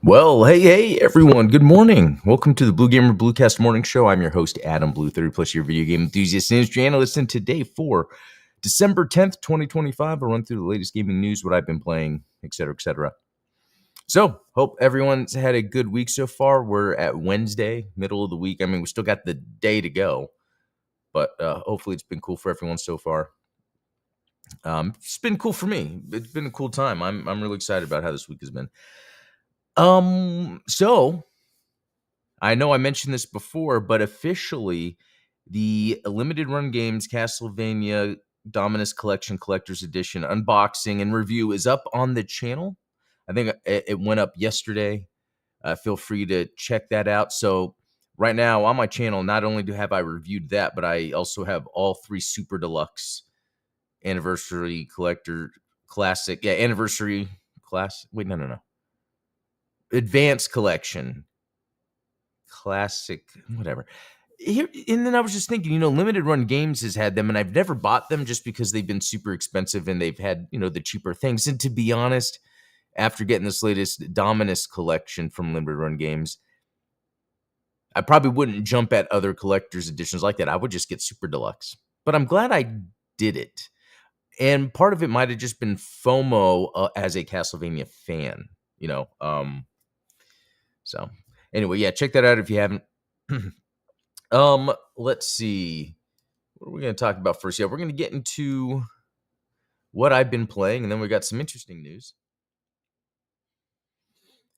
Well, hey, everyone. Good morning. Welcome to the Blue Gamer Bluecast Morning Show. I'm your host, Adam Blue, 30-plus year video game enthusiast and industry analyst. And today, for December 10th, 2025, I'll run through the latest gaming news, what I've been playing, etc., etc. So, hope everyone's had a good week so far. We're at Wednesday, middle of the week. I mean, we still got the day to go, but hopefully it's been cool for everyone so far. It's been cool for me. It's been a cool time. I'm really excited about how this week has been. So I know I mentioned this before, but officially the limited run games Castlevania Dominus Collection Collector's Edition unboxing and review is up on the channel. I think it went up yesterday. Feel free to check that out. So right now on my channel, not only have I reviewed that, but I also have all three Super Deluxe Anniversary Collector Classic. Yeah, Anniversary Class. Wait, no. Advanced Collection Classic, whatever. Here, and then I was just thinking, limited run games has had them, and I've never bought them just because they've been super expensive and they've had, the cheaper things. And to be honest, after getting this latest Dominus collection from limited run games, I probably wouldn't jump at other collector's editions like that. I would just get Super Deluxe. But I'm glad I did it. And part of it might have just been FOMO as a Castlevania fan, So anyway, yeah, check that out if you haven't. Let's see. What are we going to talk about first? Yeah, we're going to get into what I've been playing, and then we got some interesting news.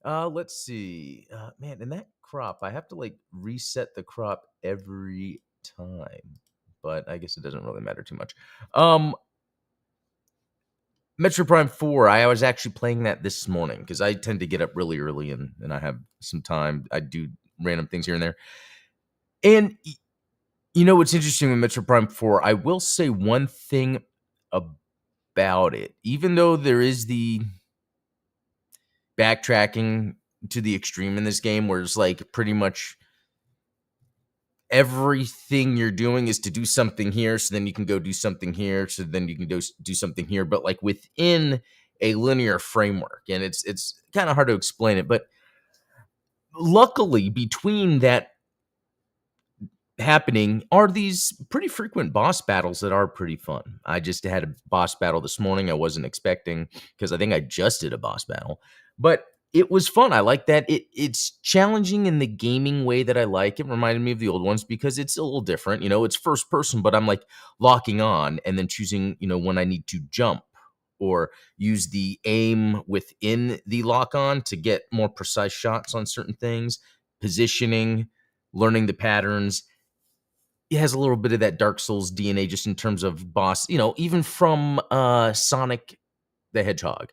Let's see. Man, and that crop, I have to reset the crop every time, but I guess it doesn't really matter too much. Metro Prime 4, I was actually playing that this morning because I tend to get up really early and I have some time. I do random things here and there. And what's interesting with Metro Prime 4, I will say one thing about it. Even though there is the backtracking to the extreme in this game where it's pretty much everything you're doing is to do something here, so then you can go do something here, so then you can do something here, but within a linear framework. And it's kind of hard to explain it, but luckily between that happening are these pretty frequent boss battles that are pretty fun. I just had a boss battle this morning I wasn't expecting because I think I just did a boss battle, but it was fun. I like that. It's challenging in the gaming way that I like. It reminded me of the old ones because it's a little different. It's first person, but I'm locking on and then choosing, when I need to jump or use the aim within the lock on to get more precise shots on certain things, positioning, learning the patterns. It has a little bit of that Dark Souls DNA just in terms of boss, even from Sonic the Hedgehog.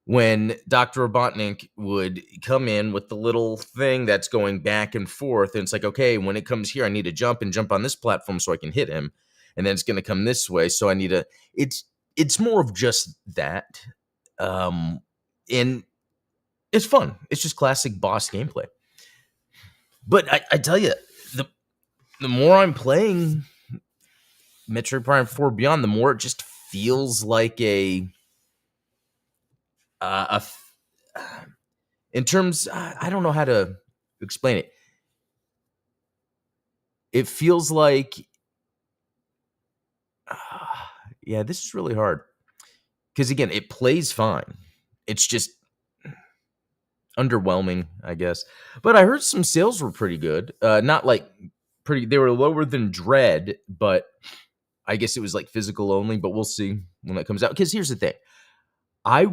When Dr. Robotnik would come in with the little thing that's going back and forth, and it's okay, when it comes here, I need to jump on this platform so I can hit him, and then it's going to come this way, so I need to. It's more of just that, and it's fun. It's just classic boss gameplay. But I tell you, the more I'm playing Metroid Prime 4 Beyond, the more it just feels like in terms, I don't know how to explain it. It feels like, yeah, this is really hard. Because again, it plays fine. It's just underwhelming, I guess. But I heard some sales were pretty good. Not pretty, they were lower than Dread, but I guess it was physical only, but we'll see when that comes out. Because here's the thing. I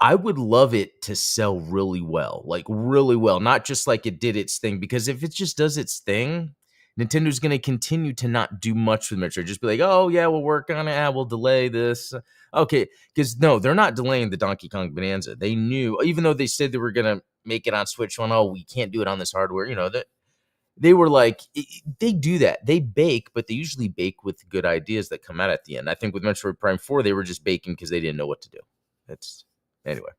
I would love it to sell really well, like really well, not just like it did its thing. Because if it just does its thing, Nintendo's going to continue to not do much with Metroid. Just be like, oh yeah, we'll work on it. We'll delay this. Okay, because no, they're not delaying the Donkey Kong Bonanza. They knew, even though they said they were going to make it on Switch. One, oh, we can't do it on this hardware. That they were like, they do that. They bake, but they usually bake with good ideas that come out at the end. I think with Metroid Prime 4, they were just baking because they didn't know what to do. That's anyway.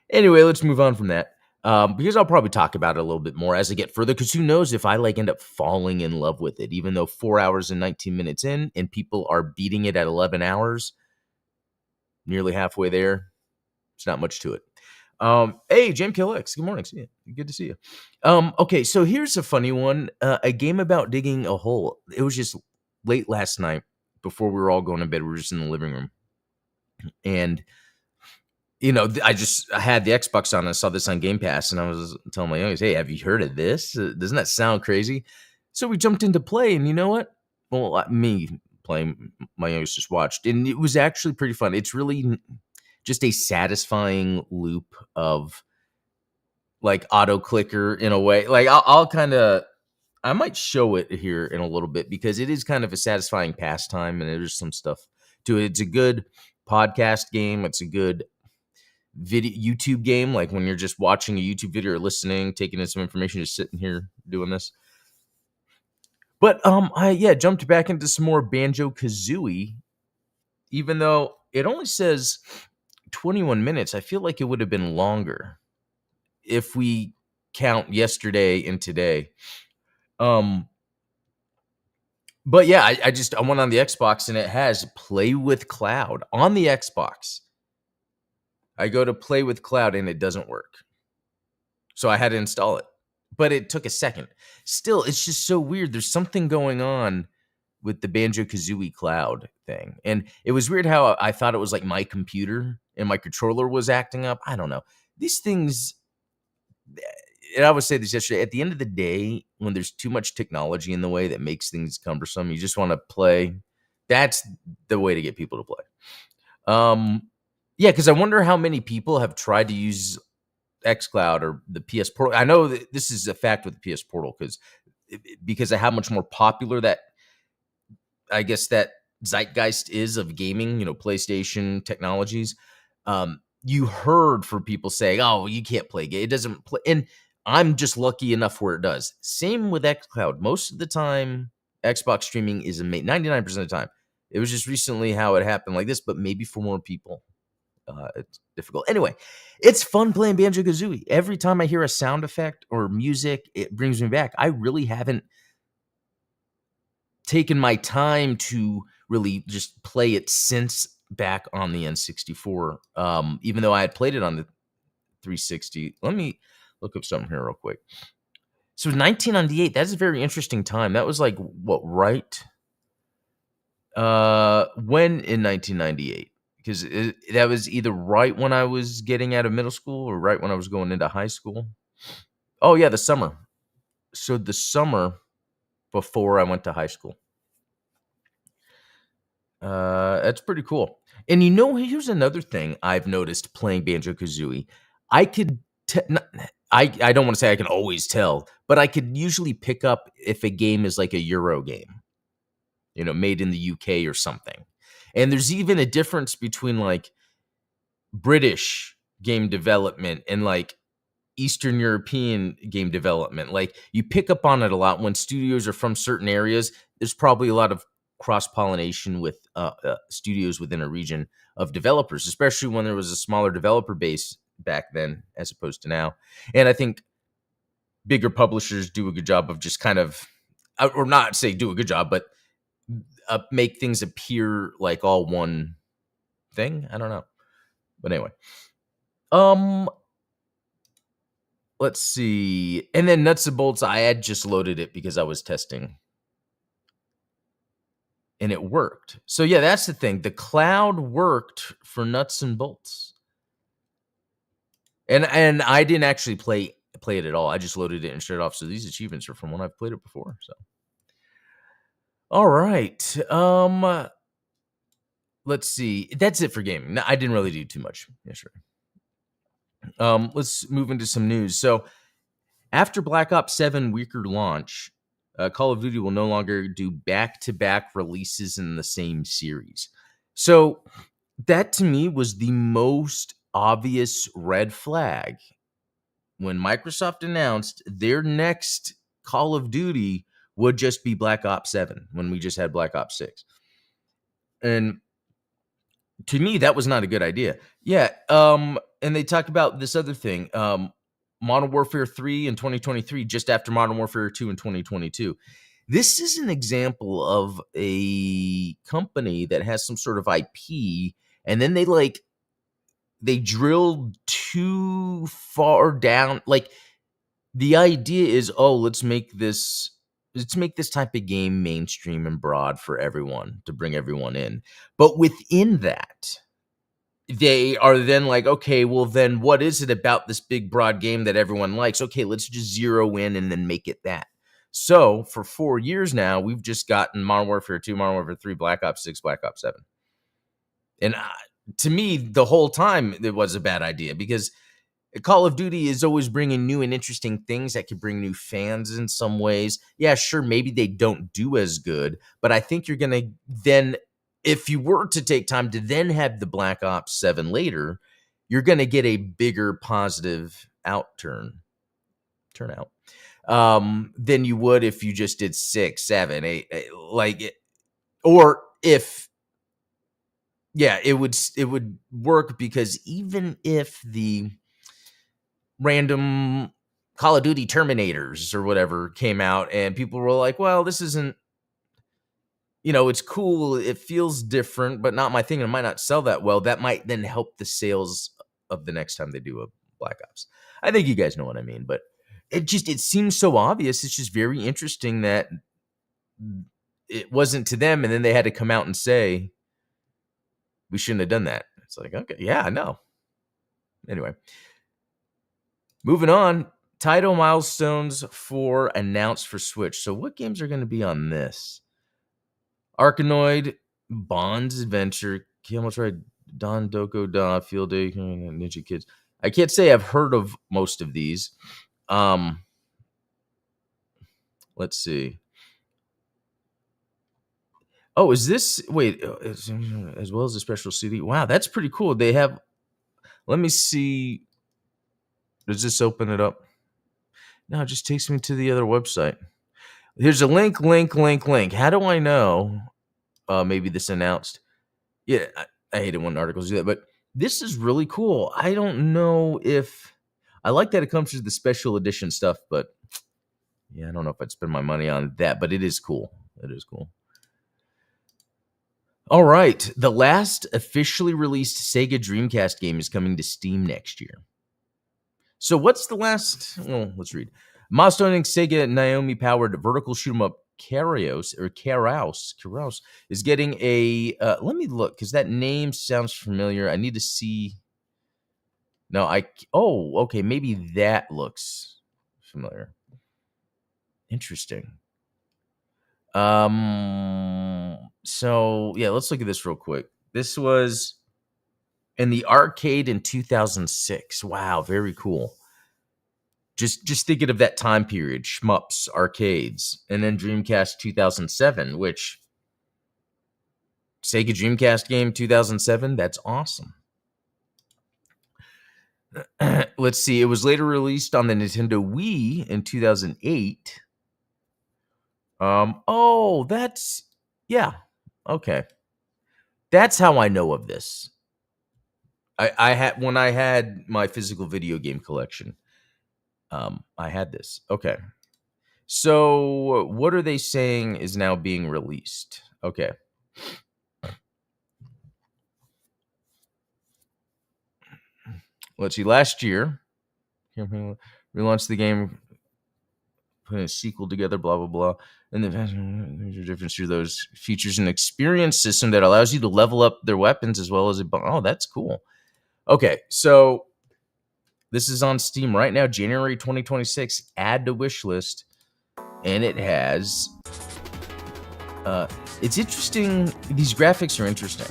Anyway, let's move on from that. Because I'll probably talk about it a little bit more as I get further. Because who knows if I end up falling in love with it, even though 4 hours and 19 minutes in, and people are beating it at 11 hours, nearly halfway there. It's not much to it. Hey, Jam Kill X, good morning. See you. Good to see you. Okay, so here's a funny one. A game about digging a hole. It was just late last night before we were all going to bed. We were just in the living room, and I had the Xbox on. And I saw this on Game Pass, and I was telling my youngest, "Hey, have you heard of this? Doesn't that sound crazy?" So we jumped into play, and you know what? Well, me playing, my youngest just watched, and it was actually pretty fun. It's really just a satisfying loop of like auto clicker in a way. Like I'll kind of, I might show it here in a little bit because it is kind of a satisfying pastime, and there's some stuff to it. It's a good podcast game. It's a good video YouTube game, like when you're just watching a YouTube video or listening, taking in some information, just sitting here doing this. But I jumped back into some more Banjo-Kazooie, even though it only says 21 minutes. I feel like it would have been longer if we count yesterday and today. But yeah, I went on the Xbox and it has Play with Cloud on the Xbox. I go to Play with Cloud and it doesn't work. So I had to install it. But it took a second. Still, it's just so weird. There's something going on with the Banjo-Kazooie Cloud thing. And it was weird how I thought it was like my computer and my controller was acting up. I don't know. These things, and I would say this yesterday, at the end of the day, when there's too much technology in the way that makes things cumbersome, you just want to play. That's the way to get people to play. Yeah, because I wonder how many people have tried to use xCloud or the PS Portal. I know that this is a fact with the PS Portal because of how much more popular that, I guess, that zeitgeist is of gaming, PlayStation technologies. You heard from people saying, "Oh, you can't play game. It doesn't play." And I'm just lucky enough where it does. Same with xCloud. Most of the time, Xbox streaming is amazing. 99% of the time. It was just recently how it happened like this, but maybe for more people. It's difficult. Anyway, it's fun playing Banjo-Kazooie. Every time I hear a sound effect or music, it brings me back. I really haven't taken my time to really just play it since back on the N64. Even though I had played it on the 360. Let me look up something here real quick. So 1998, that's a very interesting time. That was like what, right? When in 1998? Because that was either right when I was getting out of middle school or right when I was going into high school. Oh yeah, the summer. So the summer before I went to high school. That's pretty cool. And here's another thing I've noticed playing Banjo-Kazooie. I could, I don't want to say I can always tell, but I could usually pick up if a game is like a Euro game, made in the UK or something. And there's even a difference between like British game development and like Eastern European game development. Like you pick up on it a lot when studios are from certain areas. There's probably a lot of cross-pollination with studios within a region of developers, especially when there was a smaller developer base back then as opposed to now. And I think bigger publishers do a good job of just kind of, or not say do a good job, but make things appear like all one thing. I don't know. But anyway. Let's see. And then Nuts and Bolts, I had just loaded it because I was testing. And it worked. So yeah, that's the thing. The cloud worked for Nuts and Bolts. And I didn't actually play it at all. I just loaded it and shut it off. So these achievements are from when I've played it before. So all right. Let's see. That's it for gaming. I didn't really do too much yesterday. Let's move into some news. So, after Black Ops 7 weaker launch, Call of Duty will no longer do back-to-back releases in the same series. So, that to me was the most obvious red flag when Microsoft announced their next Call of Duty would just be Black Ops 7 when we just had Black Ops 6. And to me, that was not a good idea. Yeah. And they talked about this other thing, Modern Warfare 3 in 2023, just after Modern Warfare 2 in 2022. This is an example of a company that has some sort of IP, and then they drilled too far down. Like, the idea is, oh, let's make this type of game mainstream and broad for everyone to bring everyone in. But within that, they are then like, okay, well then what is it about this big broad game that everyone likes? Okay, let's just zero in and then make it that. So for 4 years now, we've just gotten Modern Warfare 2, Modern Warfare 3, Black Ops 6, Black Ops 7. And to me, the whole time it was a bad idea, because Call of Duty is always bringing new and interesting things that could bring new fans in some ways. Yeah, sure, maybe they don't do as good, but I think you're going to then, if you were to take time to then have the Black Ops 7 later, you're going to get a bigger positive turnout, than you would if you just did 6, 7, 8, or if, yeah, it would work, because even if the random Call of Duty Terminators or whatever came out and people were like, well, this isn't, it's cool, it feels different, but not my thing, and it might not sell that well, that might then help the sales of the next time they do a Black Ops. I think you guys know what I mean, but it seems so obvious. It's just very interesting that it wasn't to them, and then they had to come out and say, we shouldn't have done that. It's like, okay, yeah, I know. Anyway. Moving on, title milestones announced for Switch. So what games are going to be on this? Arkanoid, Bond's Adventure, Kiyomo's Right, Don Doko Da, Field Day, Ninja Kids. I can't say I've heard of most of these. Let's see. Oh, is this, wait, as well as a special CD? Wow, that's pretty cool. They have, let me see. Does this open it up? No, it just takes me to the other website. Here's a link. How do I know? Maybe this announced. Yeah, I hate it when articles do that, but this is really cool. I don't know if I like that it comes with the special edition stuff, but yeah, I don't know if I'd spend my money on that, but it is cool. It is cool. All right. The last officially released Sega Dreamcast game is coming to Steam next year. So what's the last? Well, let's read. Milestone Sega Naomi-powered vertical shoot-'em-up Karaos is getting a. Let me look, because that name sounds familiar. I need to see. No, okay, maybe that looks familiar. Interesting. So yeah, let's look at this real quick. This was in the arcade in 2006. Wow, very cool. Just thinking of that time period, shmups, arcades, and then Dreamcast 2007, which Sega Dreamcast game 2007, that's awesome. Let's see, it was later released on the Nintendo Wii in 2008. That's, yeah, okay. That's how I know of this. I had, when I had my physical video game collection, I had this. Okay. So what are they saying is now being released? Okay. Let's see. Last year, relaunched the game, put a sequel together, blah, blah, blah. And there's a difference through those features and experience system that allows you to level up their weapons as well as oh, that's cool. Okay. So this is on Steam right now, January 2026. Add to wish list. And it has, it's interesting. These graphics are interesting.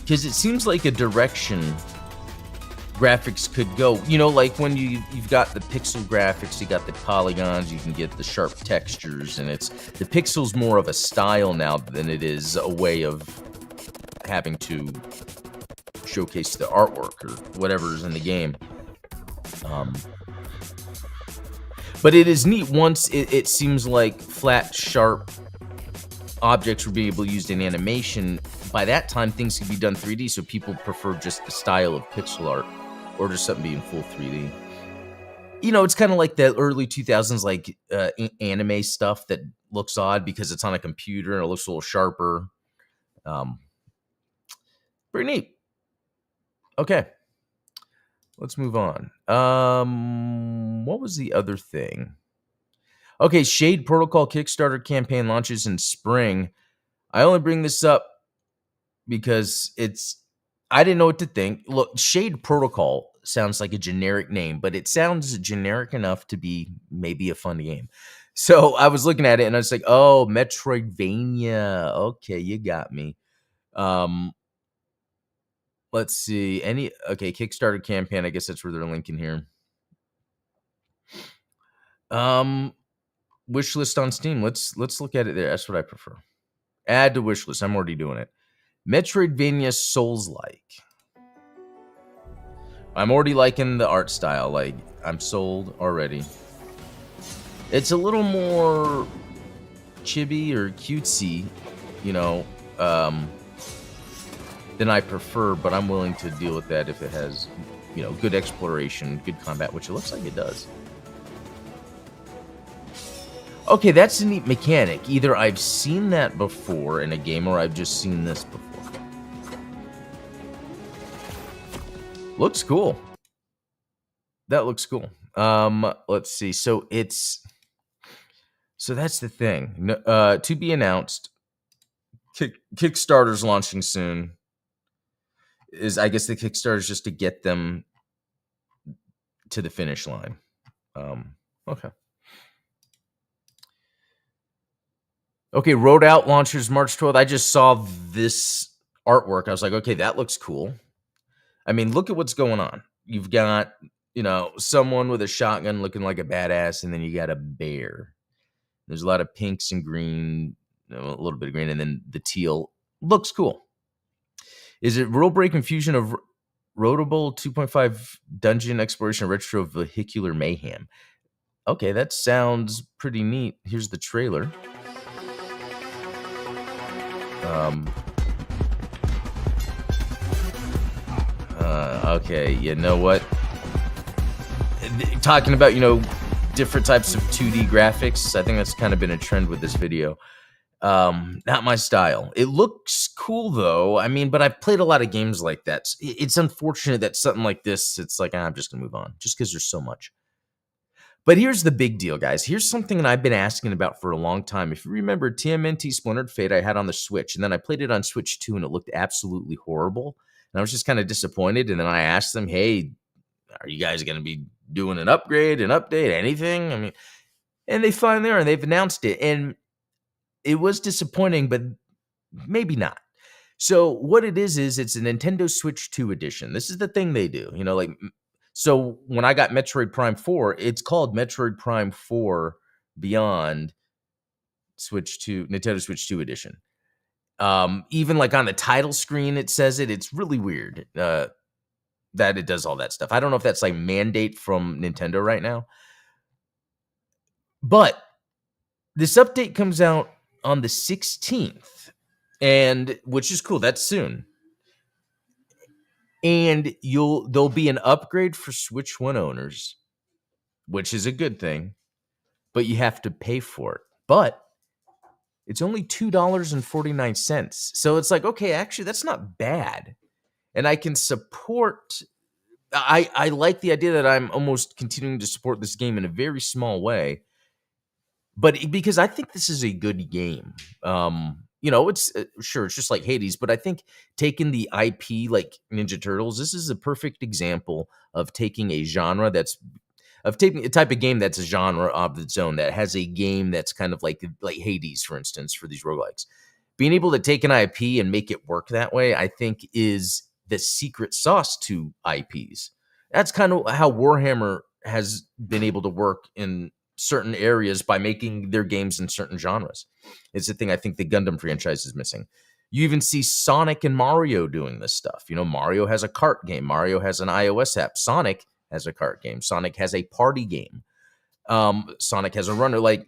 because it seems like a direction graphics could go. Like when you've got the pixel graphics, you got the polygons, you can get the sharp textures, and it's the pixel's more of a style now than it is a way of having to showcase the artwork or whatever is in the game. But it is neat once it seems like flat, sharp objects were being able to use in animation. By that time, things could be done 3D, so people prefer just the style of pixel art or just something being full 3D. It's kind of like the early 2000s, like anime stuff that looks odd because it's on a computer and it looks a little sharper. Pretty neat. Okay. Let's move on. What was the other thing? Okay, Shade Protocol Kickstarter campaign launches in spring. I only bring this up because I didn't know what to think. Look, Shade Protocol sounds like a generic name, but it sounds generic enough to be maybe a fun game. So I was looking at it and I was like, oh, Metroidvania. Okay, you got me. Let's see. Kickstarter campaign. I guess that's where they're linking here. Wish list on Steam. Let's look at it there. That's what I prefer. Add to wish list. I'm already doing it. Metroidvania Souls-like. I'm already liking the art style. Like, I'm sold already. It's a little more chibi or cutesy, than I prefer, but I'm willing to deal with that if it has, good exploration, good combat, which it looks like it does. Okay, that's a neat mechanic. Either I've seen that before in a game or I've just seen this before. Looks cool. That looks cool. Let's see. So that's the thing. To be announced. Kickstarter's launching soon. I guess the Kickstarter is just to get them to the finish line. Okay. Okay, Road Out launches March 12th. I just saw this artwork. I was like, okay, that looks cool. I mean, look at what's going on. You've got, someone with a shotgun looking like a badass, and then you got a bear. There's a lot of pinks and green, a little bit of green, and then the teal. Looks cool. Is it Rule Break Infusion of Roadable 2.5 Dungeon Exploration Retro Vehicular Mayhem? Okay, that sounds pretty neat. Here's the trailer. Okay, you know what? Talking about, different types of 2D graphics, I think that's kind of been a trend with this video. Not my style. It looks cool, though. I mean, but I've played a lot of games like that. It's unfortunate that something like this, it's like, I'm just going to move on, just because there's so much. But here's the big deal, guys. Here's something that I've been asking about for a long time. If you remember TMNT Splintered Fate, I had on the Switch, and then I played it on Switch 2, and it looked absolutely horrible. And I was just kind of disappointed. And then I asked them, hey, are you guys going to be doing an upgrade, an update, anything? I mean, and they finally are, and they've announced it. And it was disappointing, but maybe not. So what it is it's a Nintendo Switch 2 edition. This is the thing they do, so when I got Metroid Prime 4, it's called Metroid Prime 4 Beyond Switch 2, Nintendo Switch 2 edition. Even like on the title screen, it says it. It's really weird that it does all that stuff. I don't know if that's like mandate from Nintendo right now. But this update comes out on the 16th, and which is cool. That's soon. And there'll be an upgrade for Switch 1 owners, which is a good thing, but you have to pay for it. But it's only $2.49. So it's like, okay, actually, that's not bad. And I can support. I like the idea that I'm almost continuing to support this game in a very small way, but because I think this is a good game. It's sure it's just like Hades, but I think taking the IP like Ninja Turtles, this is a perfect example of taking a genre taking a type of game that's a genre of its own, that has a game that's kind of like Hades, for instance, for these roguelikes. being able to take an IP and make it work that way, I think is the secret sauce to IPs. That's kind of how Warhammer has been able to work in certain areas by making their games in certain genres. It's the thing I think the Gundam franchise is missing. You even see Sonic and Mario doing this stuff. You know, Mario has a kart game. Mario has an iOS app. Sonic has a kart game. Sonic has a party game. Sonic has a runner. Like,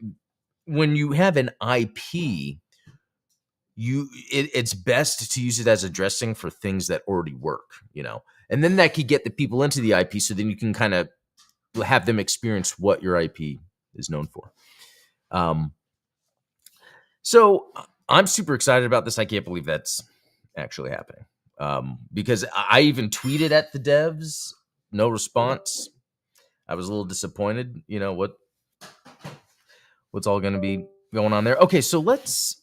when you have an IP, it's best to use it as a dressing for things that already work, you know, and then that could get the people into the IP. So then you can kind of have them experience what your IP is known for. So I'm super excited about this. I can't believe that's actually happening. Because I even tweeted at the devs, no response. I was a little disappointed. You know what's all going to be going on there. Okay, so let's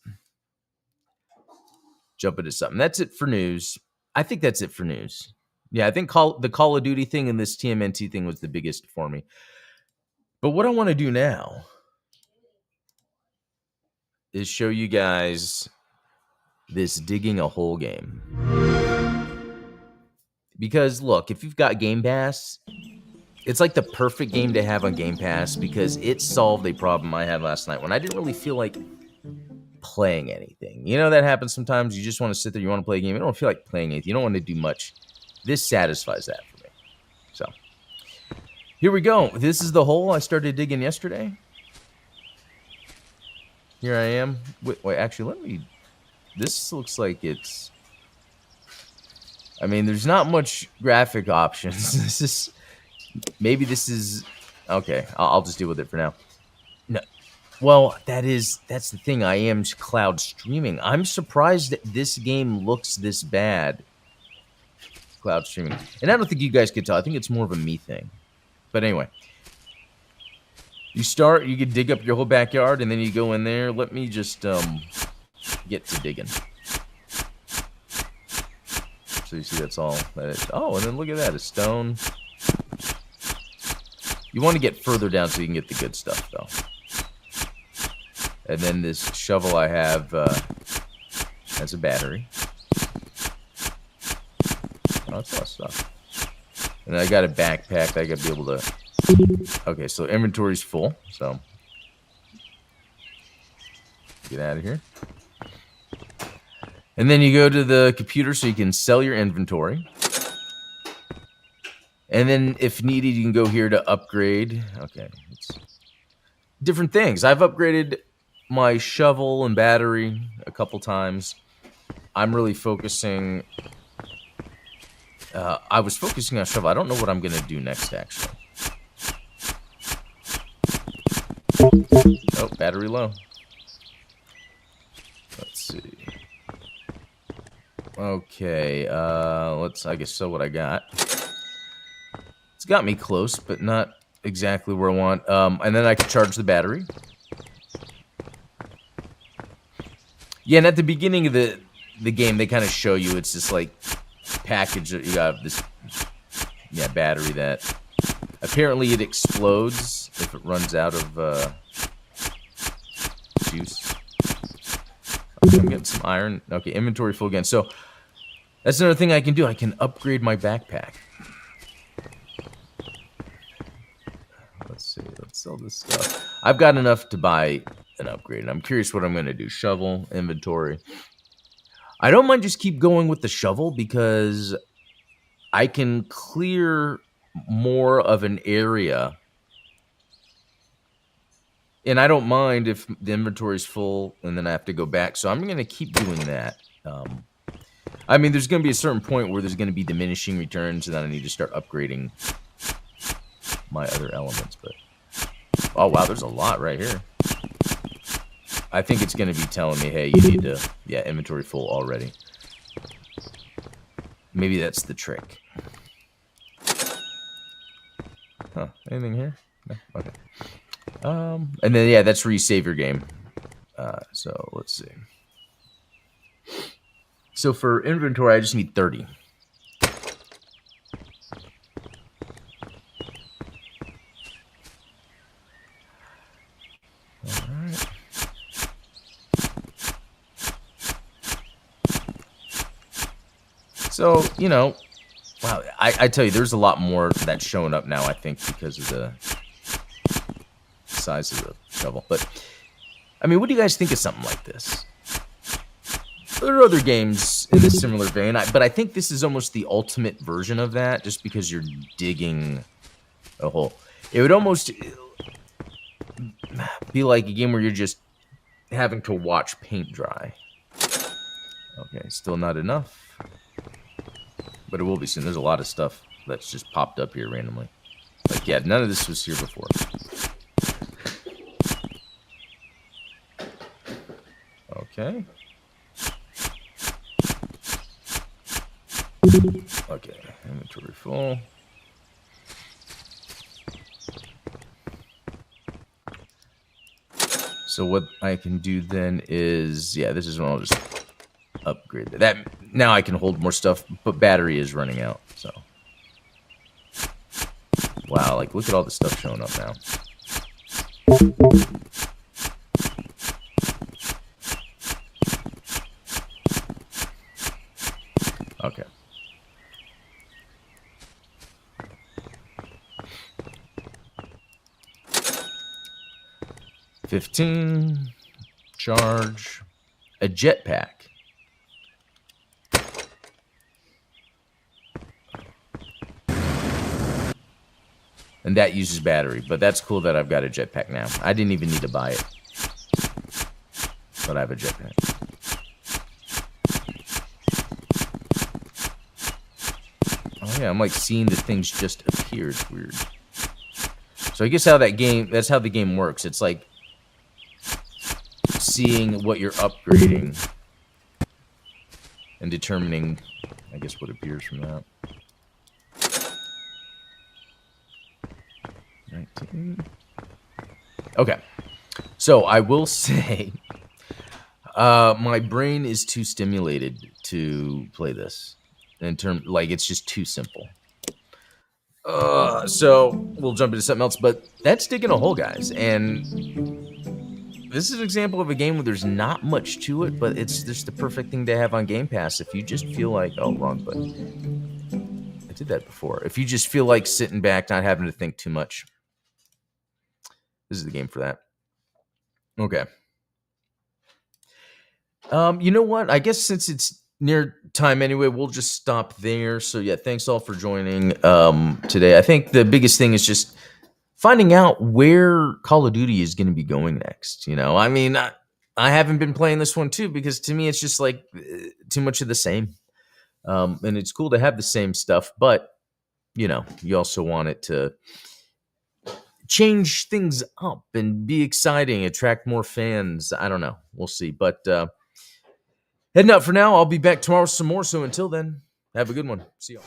jump into something. That's it for news. I think that's it for news. Yeah, I think the Call of Duty thing and this TMNT thing was the biggest for me. But what I want to do now is show you guys this digging a hole game. Because look, if you've got Game Pass, it's like the perfect game to have on Game Pass because it solved a problem I had last night when I didn't really feel like playing anything. You know, that happens sometimes. You just want to sit there, you want to play a game, you don't feel like playing anything, you don't want to do much. This satisfies that for me. So here we go. This is the hole I started digging yesterday. Here I am. Wait, actually, this looks like it's, I mean, there's not much graphic options. Maybe this is, okay, I'll just deal with it for now. No, well, that's the thing. I am cloud streaming. I'm surprised that this game looks this bad. Cloud streaming. And I don't think you guys could tell. I think it's more of a me thing. But anyway. You can dig up your whole backyard, and then you go in there. Let me just get to digging. So you see that's all that is. Oh, and then look at that, a stone. You want to get further down so you can get the good stuff, though. And then this shovel I have has a battery. Oh, that's a lot of stuff. And I got a backpack. I got to be able to... Okay, so inventory's full, so... Get out of here. And then you go to the computer so you can sell your inventory. And then, if needed, you can go here to upgrade. Okay, it's different things. I've upgraded my shovel and battery a couple times. I'm really focusing... I was focusing on shovel. I don't know what I'm going to do next, actually. Oh, battery low. Let's see. Okay, I guess so what I got. It's got me close, but not exactly where I want. And then I can charge the battery. Yeah, and at the beginning of the game, they kind of show you it's this, like, package that you got this, battery that apparently it explodes if it runs out of juice. Okay, I'm getting some iron. Okay, inventory full again. So that's another thing I can do. I can upgrade my backpack. Let's see. Let's sell this stuff. I've got enough to buy an upgrade. And I'm curious what I'm going to do. Shovel, inventory. I don't mind just keep going with the shovel because I can clear more of an area. And I don't mind if the inventory is full and then I have to go back. So I'm going to keep doing that. I mean, there's going to be a certain point where there's going to be diminishing returns and then I need to start upgrading my other elements. But oh, wow, there's a lot right here. I think it's going to be telling me, hey, you need to, inventory full already. Maybe that's the trick. Huh, anything here? No? Okay. And then, that's where you save your game. So, let's see. So, for inventory, I just need 30. So, wow, I tell you, there's a lot more that's showing up now, I think, because of the size of the shovel. But, I mean, what do you guys think of something like this? There are other games in a similar vein, but I think this is almost the ultimate version of that, just because you're digging a hole. It would almost be like a game where you're just having to watch paint dry. Okay, still not enough. But it will be soon. There's a lot of stuff that's just popped up here randomly. Like, yeah, none of this was here before. Okay. Okay, inventory full. So what I can do then is, yeah, this is when I'll just upgrade that. Now I can hold more stuff, but battery is running out, so. Wow, like, look at all the stuff showing up now. Okay. $15. Charge. A jetpack. And that uses battery, but that's cool that I've got a jetpack now. I didn't even need to buy it. But I have a jetpack. Oh yeah, I'm like seeing the things just appear. It's weird. So I guess that's how the game works. It's like seeing what you're upgrading and determining, I guess, what appears from that. 19. Okay. So I will say my brain is too stimulated to play this. Like, it's just too simple. So we'll jump into something else, but that's digging a hole, guys. And this is an example of a game where there's not much to it, but it's just the perfect thing to have on Game Pass if you just feel like, oh, wrong button. I did that before. If you just feel like sitting back, not having to think too much, this is the game for that. Okay. You know what? I guess since it's near time anyway, we'll just stop there. So yeah, thanks all for joining today. I think the biggest thing is just finding out where Call of Duty is going to be going next. I mean, I haven't been playing this one too, because to me it's just like too much of the same. And it's cool to have the same stuff, but you also want it to change things up and be exciting, attract more fans. I don't know. We'll see. But heading out for now. I'll be back tomorrow with some more. So until then, have a good one. See y'all.